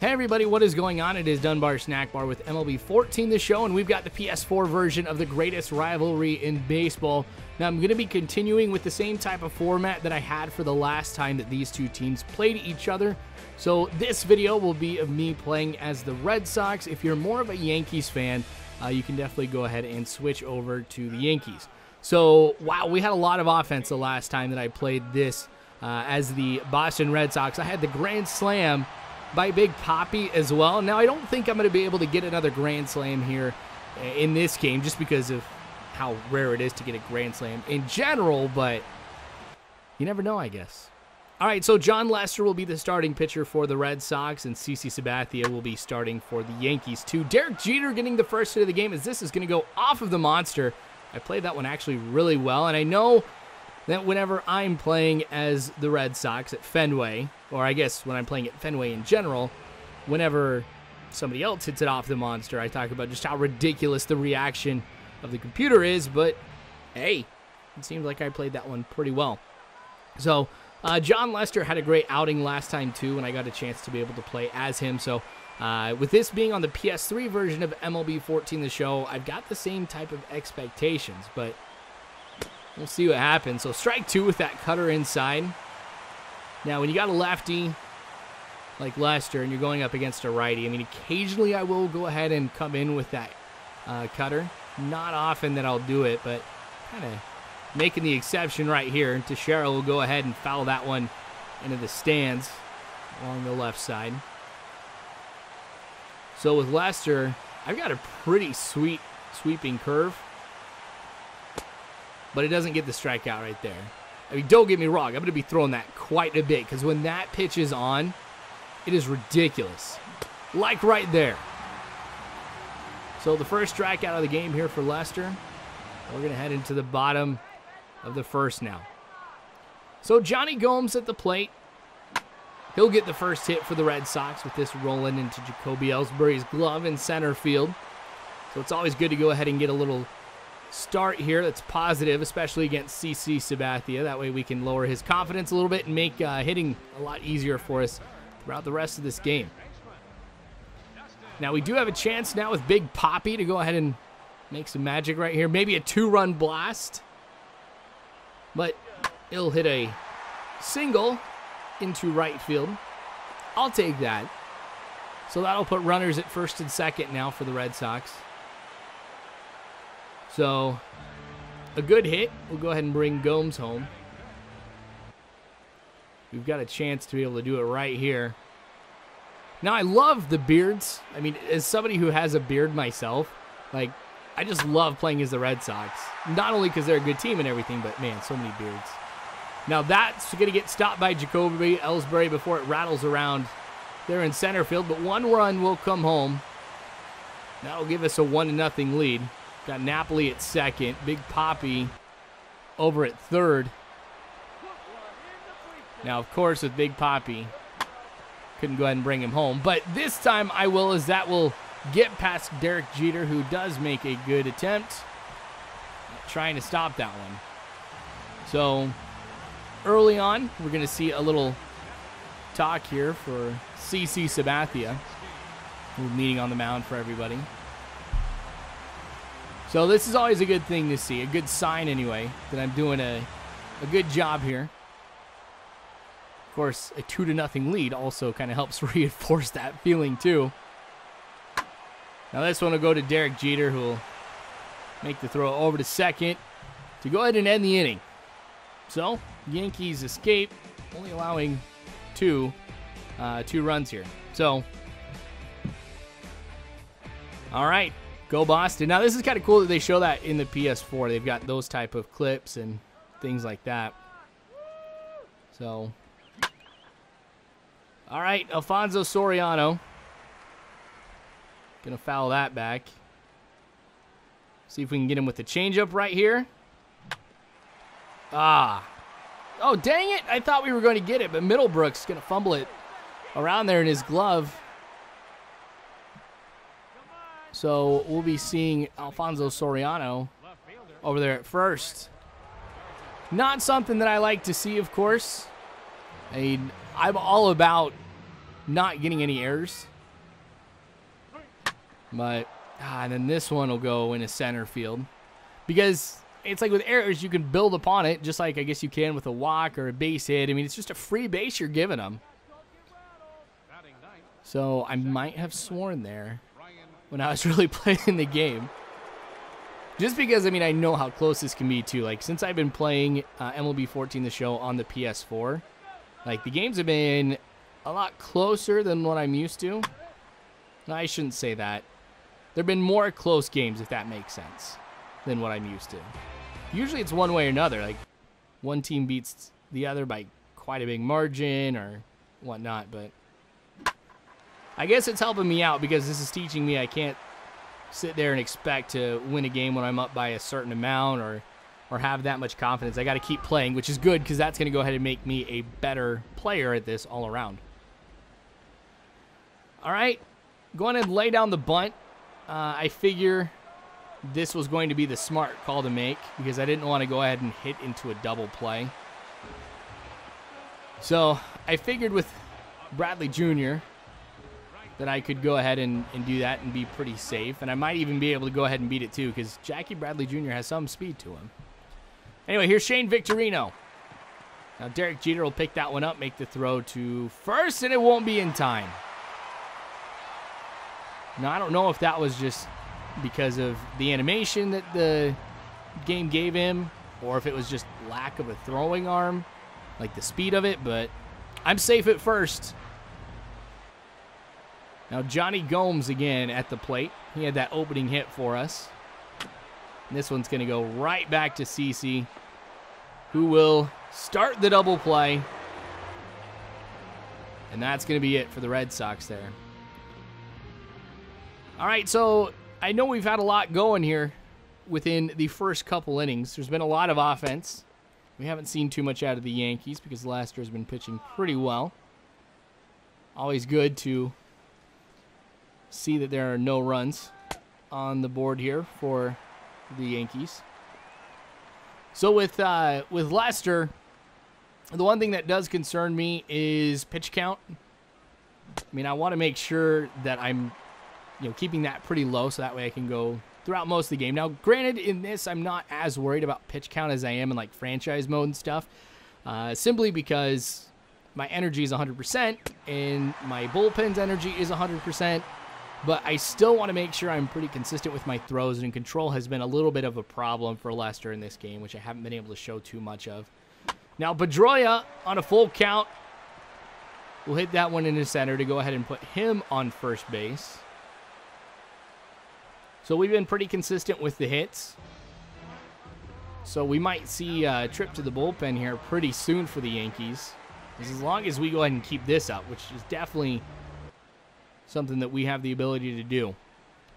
Hey everybody, what is going on? It is Dunbar Snack Bar with MLB 14 the show, and we've got the PS4 version of the greatest rivalry in baseball. Now I'm going to be continuing with the same type of format that I had for the last time that these two teams played each other. So this video will be of me playing as the Red Sox. If you're more of a Yankees fan, you can definitely go ahead and switch over to the Yankees. So wow, we had a lot of offense the last time that I played this as the Boston Red Sox. I had the grand slam by Big Papi as well. Now, I don't think I'm going to be able to get another grand slam here in this game just because of how rare it is to get a grand slam in general, but you never know, I guess. All right, so John Lester will be the starting pitcher for the Red Sox, and CC Sabathia will be starting for the Yankees, too. Derek Jeter getting the first hit of the game, as this is going to go off of the monster. I played that one actually really well, and I know that whenever I'm playing as the Red Sox at Fenway, or I guess when I'm playing at Fenway in general, whenever somebody else hits it off the monster, I talk about just how ridiculous the reaction of the computer is, but hey, it seems like I played that one pretty well. So, John Lester had a great outing last time too, when I got a chance to be able to play as him. So, with this being on the PS3 version of MLB 14 the show, I've got the same type of expectations, but we'll see what happens. So strike two with that cutter inside. Now, when you got a lefty like Lester and you're going up against a righty, I mean, occasionally I will go ahead and come in with that cutter. Not often that I'll do it, but kind of making the exception right here. Teixeira will go ahead and foul that one into the stands along the left side. So with Lester, I've got a pretty sweet sweeping curve, but it doesn't get the strikeout right there. I mean, don't get me wrong, I'm going to be throwing that quite a bit, because when that pitch is on, it is ridiculous. Like right there. So the first strikeout of the game here for Lester. We're going to head into the bottom of the first now. So Johnny Gomes at the plate. He'll get the first hit for the Red Sox with this rolling into Jacoby Ellsbury's glove in center field. So it's always good to go ahead and get a little start here that's positive, especially against CC Sabathia. That way we can lower his confidence a little bit and make hitting a lot easier for us throughout the rest of this game. Now we do have a chance now with Big Papi to go ahead and make some magic right here. Maybe a two-run blast, but he'll hit a single into right field. I'll take that. So that'll put runners at first and second now for the Red Sox. So, a good hit. We'll go ahead and bring Gomes home. We've got a chance to be able to do it right here. Now, I love the beards. I mean, as somebody who has a beard myself, like, I just love playing as the Red Sox. Not only because they're a good team and everything, but, man, so many beards. Now, that's going to get stopped by Jacoby Ellsbury before it rattles around there in center field. But one run will come home. That'll give us a 1-0 lead. Got Napoli at second. Big Papi over at third. Now, of course, with Big Papi, couldn't go ahead and bring him home. But this time I will, as that will get past Derek Jeter, who does make a good attempt trying to stop that one. So, early on, we're going to see a little talk here for CC Sabathia, who's meeting on the mound for everybody. So this is always a good thing to see, a good sign anyway, that I'm doing a good job here. Of course, a 2-0 lead also kind of helps reinforce that feeling too. Now this one will go to Derek Jeter, who will make the throw over to second to go ahead and end the inning. So, Yankees escape, only allowing two runs here. So, all right. Go Boston. Now, this is kind of cool that they show that in the PS4. They've got those type of clips and things like that. So, all right, Alfonso Soriano. Going to foul that back. See if we can get him with the changeup right here. Ah. Oh, dang it. I thought we were going to get it, but Middlebrook's going to fumble it around there in his glove. So we'll be seeing Alfonso Soriano over there at first. Not something that I like to see, of course. I mean, I'm all about not getting any errors. But, and then this one will go into center field. Because it's like with errors, you can build upon it, just like I guess you can with a walk or a base hit. I mean, it's just a free base you're giving them. So I might have sworn there when I was really playing the game. Just because, I mean, I know how close this can be, too. Like, since I've been playing MLB 14, the show, on the PS4, like, the games have been a lot closer than what I'm used to. No, I shouldn't say that. There have been more close games, if that makes sense, than what I'm used to. Usually it's one way or another. Like, one team beats the other by quite a big margin or whatnot, but I guess it's helping me out because this is teaching me I can't sit there and expect to win a game when I'm up by a certain amount or have that much confidence. I got to keep playing, which is good because that's going to go ahead and make me a better player at this all around. All right, go ahead and lay down the bunt. I figure this was going to be the smart call to make because I didn't want to go ahead and hit into a double play. So I figured with Bradley Jr. that I could go ahead and do that and be pretty safe. And I might even be able to go ahead and beat it too because Jackie Bradley Jr. has some speed to him. Anyway, here's Shane Victorino. Now Derek Jeter will pick that one up, make the throw to first, and it won't be in time. Now, I don't know if that was just because of the animation that the game gave him or if it was just lack of a throwing arm, like the speed of it, but I'm safe at first. Now, Johnny Gomes again at the plate. He had that opening hit for us. And this one's going to go right back to CeCe, who will start the double play. And that's going to be it for the Red Sox there. All right, so I know we've had a lot going here within the first couple innings. There's been a lot of offense. We haven't seen too much out of the Yankees because Lester has been pitching pretty well. Always good to see that there are no runs on the board here for the Yankees. So with Lester, the one thing that does concern me is pitch count. I mean, I want to make sure that I'm keeping that pretty low so that way I can go throughout most of the game. Now, granted, in this, I'm not as worried about pitch count as I am in like franchise mode and stuff, simply because my energy is 100% and my bullpen's energy is 100%, but I still want to make sure I'm pretty consistent with my throws, and control has been a little bit of a problem for Lester in this game, which I haven't been able to show too much of. Now, Pedroia on a full count will hit that one into center to go ahead and put him on first base. So we've been pretty consistent with the hits. So we might see a trip to the bullpen here pretty soon for the Yankees. As long as we go ahead and keep this up, which is definitely something that we have the ability to do.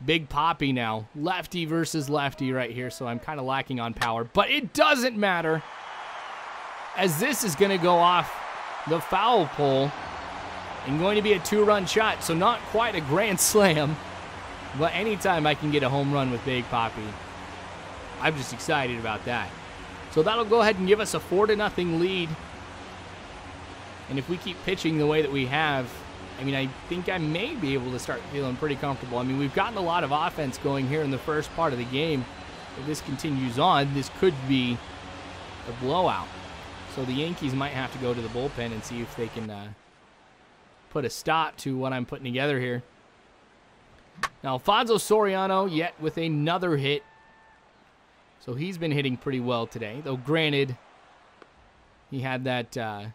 Big Poppy now. Lefty versus lefty right here, so I'm kind of lacking on power. But it doesn't matter, as this is going to go off the foul pole and going to be a two-run shot. So not quite a grand slam. But anytime I can get a home run with Big Poppy, I'm just excited about that. So that'll go ahead and give us a 4-0 lead. And if we keep pitching the way that we have, I mean, I think I may be able to start feeling pretty comfortable. I mean, we've gotten a lot of offense going here in the first part of the game. If this continues on, this could be a blowout. So the Yankees might have to go to the bullpen and see if they can put a stop to what I'm putting together here. Now, Alfonso Soriano yet with another hit. So he's been hitting pretty well today. Though, granted, he had that,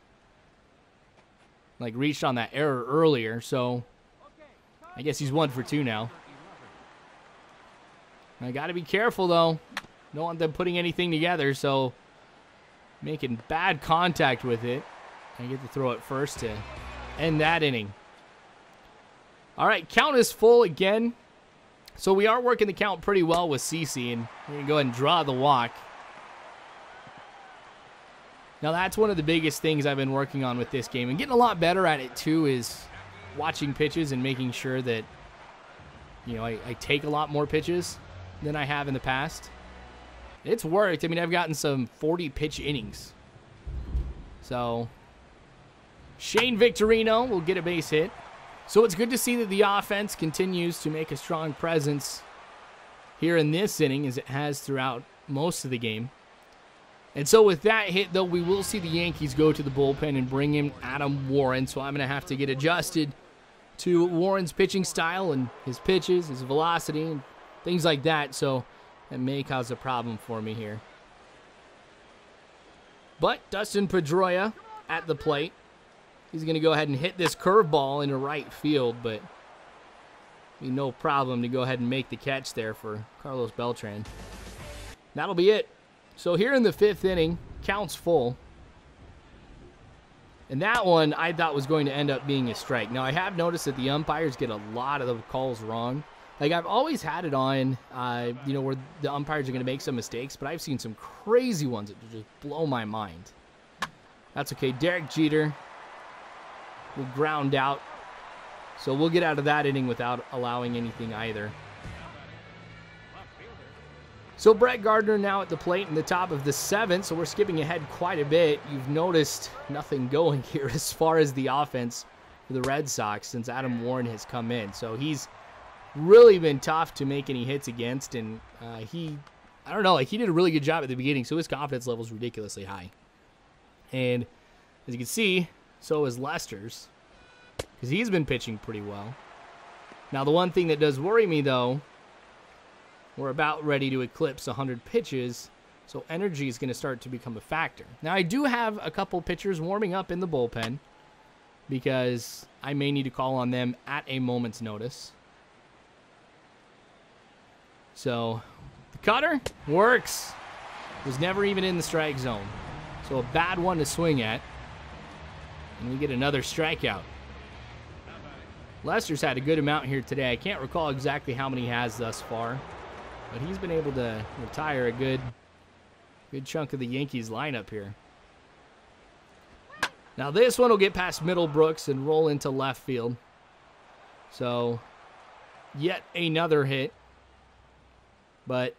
reached on that error earlier. So I guess he's 1 for 2 now. I got to be careful, though. Don't want them putting anything together. So making bad contact with it. I get to throw it first to end that inning. All right, count is full again. So we are working the count pretty well with CeCe, and we're going to go ahead and draw the walk. Now, that's one of the biggest things I've been working on with this game, and getting a lot better at it, too, is watching pitches and making sure that, I take a lot more pitches than I have in the past. It's worked. I mean, I've gotten some 40-pitch innings. So Shane Victorino will get a base hit. So it's good to see that the offense continues to make a strong presence here in this inning as it has throughout most of the game. And so with that hit, though, we will see the Yankees go to the bullpen and bring in Adam Warren. So I'm going to have to get adjusted to Warren's pitching style and his pitches, his velocity, and things like that. So that may cause a problem for me here. But Dustin Pedroia at the plate. He's going to go ahead and hit this curveball into right field, but be no problem to go ahead and make the catch there for Carlos Beltran. That'll be it. So here in the 5th inning, counts full. And that one I thought was going to end up being a strike. Now, I have noticed that the umpires get a lot of the calls wrong. Like, I've always had it on, where the umpires are going to make some mistakes, but I've seen some crazy ones that just blow my mind. That's okay. Derek Jeter will ground out. So we'll get out of that inning without allowing anything either. So Brett Gardner now at the plate in the top of the 7th, so we're skipping ahead quite a bit. You've noticed nothing going here as far as the offense for the Red Sox since Adam Warren has come in. So he's really been tough to make any hits against, and he did a really good job at the beginning, so his confidence level is ridiculously high. And as you can see, so is Lester's, because he's been pitching pretty well. Now, the one thing that does worry me, though, we're about ready to eclipse 100 pitches, so energy is going to start to become a factor. Now, I do have a couple pitchers warming up in the bullpen because I may need to call on them at a moment's notice. So, the cutter works. Was never even in the strike zone. So, a bad one to swing at. And we get another strikeout. Lester's had a good amount here today. I can't recall exactly how many he has thus far, but he's been able to retire a good chunk of the Yankees lineup here. Now this one will get past Middlebrooks and roll into left field. So yet another hit, but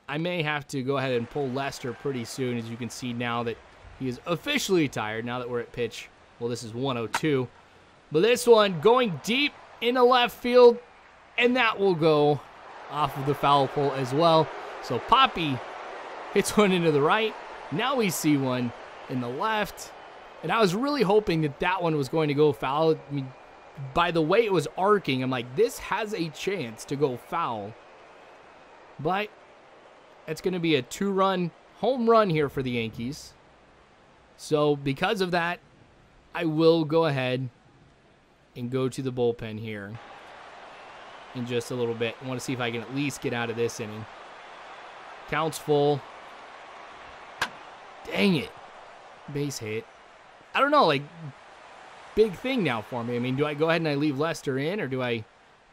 I may have to go ahead and pull Lester pretty soon, as you can see now that he is officially tired now that we're at pitch. Well, this is 102. But this one going deep into left field, and that will go off of the foul pole as well. So Poppy hits one into the right. Now we see one in the left. And I was really hoping that that one was going to go foul. I mean, by the way it was arcing, I'm like, this has a chance to go foul. But it's going to be a 2-run home run here for the Yankees. So because of that, I will go ahead and go to the bullpen here in just a little bit. I want to see if I can at least get out of this inning. Counts full. Dang it. Base hit. I don't know, like, big thing now for me. I mean, do I go ahead and I leave Lester in, or do I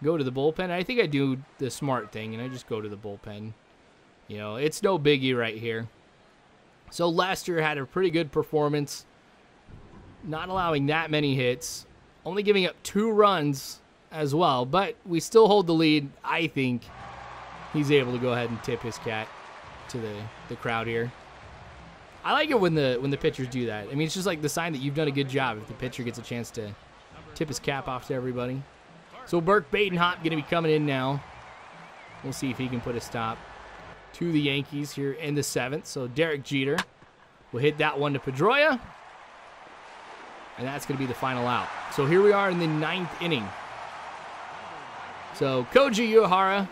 go to the bullpen? I think I do the smart thing, and I just go to the bullpen. You know, it's no biggie right here. So Lester had a pretty good performance, not allowing that many hits, only giving up 2 runs as well, but we still hold the lead. I think he's able to go ahead and tip his cap to the crowd here. I like it when the pitchers do that. I mean, it's just like the sign that you've done a good job if the pitcher gets a chance to tip his cap off to everybody. So Burke Badenhop going to be coming in now. We'll see if he can put a stop to the Yankees here in the 7th. So Derek Jeter will hit that one to Pedroia. And that's going to be the final out. So here we are in the 9th inning. So Koji Uehara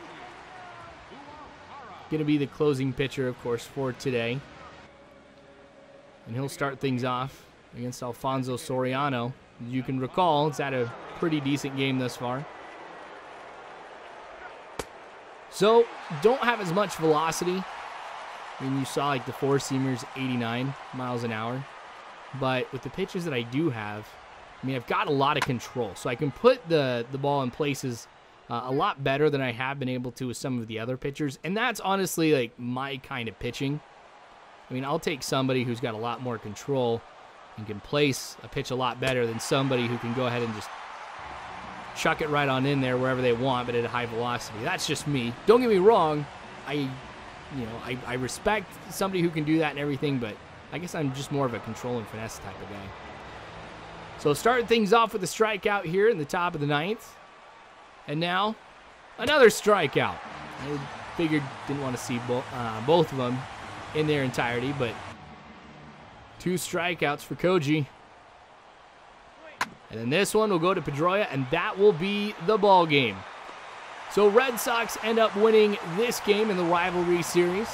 going to be the closing pitcher, of course, for today. And he'll start things off against Alfonso Soriano. As you can recall, it's had a pretty decent game thus far. So, don't have as much velocity. I mean, you saw like the 4-seamers 89 miles an hour. But with the pitches that I do have, I mean, I've got a lot of control. So I can put the ball in places a lot better than I have been able to with some of the other pitchers. And that's honestly like my kind of pitching. I mean, I'll take somebody who's got a lot more control and can place a pitch a lot better than somebody who can go ahead and just chuck it right on in there wherever they want, but at a high velocity. That's just me. Don't get me wrong. I respect somebody who can do that and everything, but I guess I'm just more of a control and finesse type of guy. So starting things off with a strikeout here in the top of the 9th. And now, another strikeout. I figured, didn't want to see both of them in their entirety, but 2 strikeouts for Koji. And then this one will go to Pedroia, and that will be the ball game. So Red Sox end up winning this game in the rivalry series.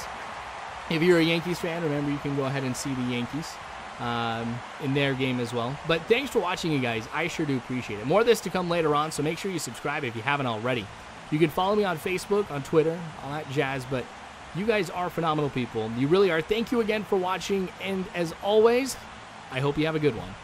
If you're a Yankees fan, remember you can go ahead and see the Yankees in their game as well. But thanks for watching, you guys. I sure do appreciate it. More of this to come later on, so make sure you subscribe if you haven't already. You can follow me on Facebook, on Twitter, all that jazz, but you guys are phenomenal people. You really are. Thank you again for watching, and as always, I hope you have a good one.